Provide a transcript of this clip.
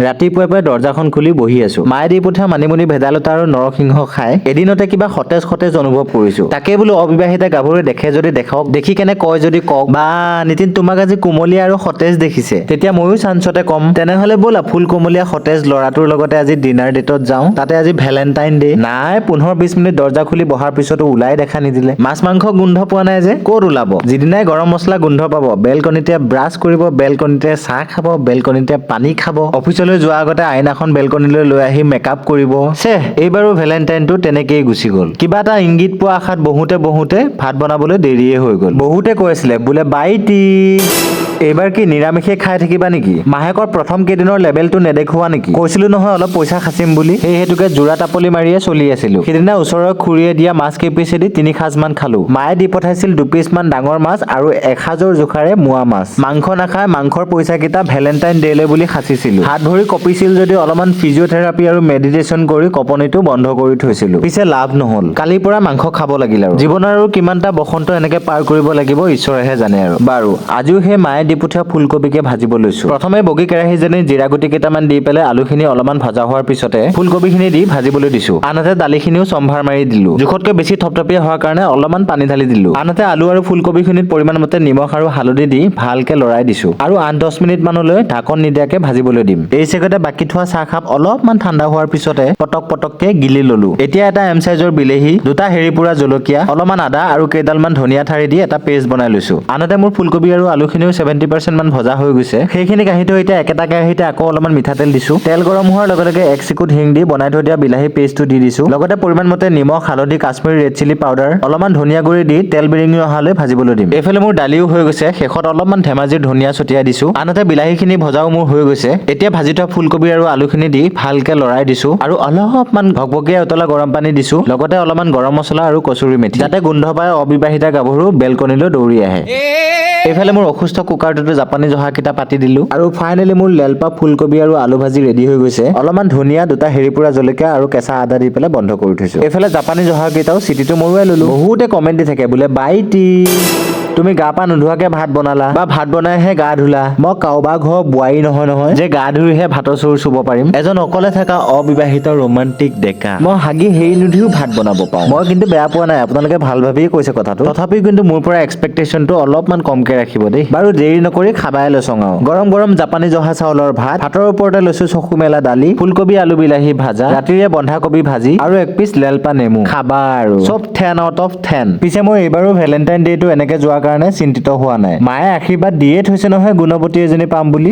ৰাতিপুৱাই দৰ্জাখন খুলি বহি আছো। মায়ে দি পঠোৱা মানিমুনি ভেদাইলতা আৰু নৰসিংহ খাই এদিনতে কিবা সতেজ সতেজ অনুভৱ কৰিছো। তাকে বোলো অবিবাহিতা গাভৰুৱে দেখে যদি দেখক, দেখি কেনে কয় যদি কওক, বা নিতিন তোমাক আজি কুমলীয়া আৰু সতেজ দেখিছে। তেতিয়া ময়ো চাঞ্চতে কম, তেনেহলে ব'লা ফুল কুমলীয়া সতেজ ল'ৰাটোৰ লগতে আজি ডিনাৰ ডেটত যাওঁ, তাতে আজি ভেলেণ্টাইন ডে। নাই 15-20 মিনিট দৰ্জা খুলি বহাৰ পিছতো ওলাই দেখা নিদিলে। মাছ মাংস গোন্ধ পোৱা নাই যে ক'ত ওলাব। যিদিনাই গৰম মছলা গোন্ধ পাব বেলকনিতে ব্ৰাছ কৰিব, বেলকনিতে চাহ খাব, বেলকনিতে পানী খাব, অফিচলৈ যোৱাৰ আগতে আইনাখন বেলকনিলৈ লৈ আহি মেকআপ কৰিব। এইবাৰো ভেলেণ্টাইনটো তেনেকেই গুচি গ'ল। কিবা এটা ইংগিত পোৱা আশাত বহুতে ভাত বনাবলৈ দেৰিয়ে হৈ গ'ল। বহুতে কৈ আছিলে বোলে বাইটি এইবাৰ কি নিৰামিষে খাই থাকিবা নেকি? মাহেকৰ প্ৰথম কেইদিনৰ লেবেলটো নেদেখুওৱা নেকি? কৈছিলো নহয় অলপ পইচা খাচিম বুলি। সেই হেতুকে জোৰা টাপলি মাৰিয়ে চলি আছিলো। সিদিনা ওচৰৰ খুৰীয়ে দিয়া মাছ কেইপিচেদি 3 সাঁজমান খালো। মায়ে দি পঠাইছিল 2 পিচমান ডাঙৰ মাছ আৰু 1 সাঁজৰ জোখাৰে মোৱা মাছ। মাংস নাখাই মাংসৰ পইচা কেইটা ভেলেণ্টাইন ডে'লে বুলি সাঁচিছিলো। হাত ভৰি কঁপিছিল যদি অলপমান ফিজিঅ'থেৰাপি আৰু মেডিটেশ্যন কৰি কঁপনিটো বন্ধ কৰি থৈছিলো। পিছে লাভ নহ'ল। কালিৰ পৰা মাংস খাব লাগিল আৰু। জীৱনৰ আৰু কিমানটা বসন্ত এনেকে পাৰ কৰিব লাগিব ঈশ্বৰেহে জানে আৰু। বাৰু আজিও সেই মায়ে দি পঠোৱা ফুলকবিকে ভাজিব লৈছো। প্ৰথমে বগী কেৰাহীজনী জিৰা গুটি কেইটামান দি পেলাই আলুখিনি অলপমান ভজা হোৱাৰ পিছতে ফুলকবিখিনি দি ভাজিবলৈ দিছো। আনহাতে দালিখিনিও চম্ভাৰ মাৰি দিলো। জোখতকৈ বেছি থপথপীয়া হোৱাৰ কাৰণে অলপমান পানী ঢালি দিলো। আনহাতে আলু আৰু ফুলকবিখিনিত পৰিমাণ মতে নিমখ আৰু হালধি দি ভালকে লৰাই দিছো আৰু 8-10 মিনিট মানলৈ ঢাকন নিদিয়াকে ভাজিবলৈ দিম। এই চেগতে বাকি থোৱা চাহকাপ অলপমান ঠাণ্ডা হোৱাৰ পিছতে পটককে গিলি ললো। এতিয়া এটা এম সাইজৰ বিলাহী, 2টা হেৰি পুৰা জলকীয়া, অলপমান আদা আৰু কেইডালমান ধনিয়া ঠাৰি দি এটা পেষ্ট বনাই লৈছো। আনহাতে মোৰ ফুলকবি আৰু আলুখিনিও 70% মান ভজা হৈ গৈছে। সেইখিনি কাঢ়ি থৈ এতিয়া একেটা কেৰাহীতে আকৌ অলপমান মিঠাতেল দিছো। তেল গৰম হোৱাৰ লগে 1 চিকুট হিং দি বনাই থৈ দিয়া বিলাহী পেষ্টটো দি দিছো। লগতে পৰিমাণ মতে নিমখ, হালধি, কাশ্মীৰী ৰেড চিলি পাউডাৰ, অলপমান ধনিয়া গুৰি দি তেল বিৰিঙি অহালৈ ভাজিবলৈ দিম। এইফালে মোৰ দালিও হৈ গৈছে। শেষত অলপমান ধেমাজিৰ ধনিয়া ছটিয়াই দিছো। আনহাতে বিলাহীখিনি ভজাও মোৰ হৈ গৈছে। এতিয়া ভাজি থোৱা ফুলকবি আৰু আলুখিনি দি ভালকে লৰাই দিছো আৰু অলপমান ভকভকীয়া উতলা গৰম পানী দিছো। লগতে অলপমান গৰম মছলা আৰু কচুৰি মেথি, যাতে গোন্ধ পাই অবিবাহিতা গাভৰু বেলকনিলৈ দৌৰি আহে। এইফালে মোৰ অসুস্থ কুকাৰটোতে জাপানী জহা কেইটা পাতি দিলো আৰু ফাইনেলি মোৰ লেলপা ফুলকবি আৰু আলু ভাজি ৰেডি হৈ গৈছে। অলপমান ধনিয়া, 2টা হেৰি পুৰা জলকীয়া আৰু কেঁচা আদা দি পেলাই বন্ধ কৰি থৈছো। এইফালে জাপানী জহা কেইটাও চিটিটো মৰুৱাই ললো। বহুতে কমেণ্ট দি থাকে বোলে বাইটি তুমি গা পা নোধোৱাকে ভাত বনালা বা ভাত বনাইহে গা ধুলা। মই কাৰোবাৰ ঘৰৰ বোৱাৰী নহয় যে গা ধুইহে ভাতৰ চৰু চুব পাৰিম। এজন অকলে থকা অবিবাহিত ৰোমান্টিক ডেকা। মই হাগি হেৰি নুধিও ভাত বনাব পাওঁ। মই কিন্তু বেয়া পোৱা নাই, আপোনালোকে ভাল ভাবিয়ে কৈছে কথাটো। তথাপিও কিন্তু মোৰ পৰা এক্সপেক্টেশ্যনটো অলপমান কমকে ৰাখিব দেই। বাৰু দেৰি নকৰি খাবাই লৈছং আৰু। গৰম জাপানী জহা চাউলৰ ভাত, ভাতৰ ওপৰতে লৈছো চকু মেলা দালি, ফুলকবি আলু বিলাহী ভাজা, ৰাতিৰে বন্ধাকবি ভাজি আৰু 1 পিচ লেলপা নেমু। খাবা আৰু চব 10 আউট অফ 10। পিছে মই এইবাৰো ভেলেণ্টাইন ডেটো এনেকে যোৱাৰ কাৰণে চিন্তিত হোৱা নাই। মায়ে আশীৰ্বাদ দিয়ে থৈছে নহয় গুণৱতী এজনী পাম বুলি।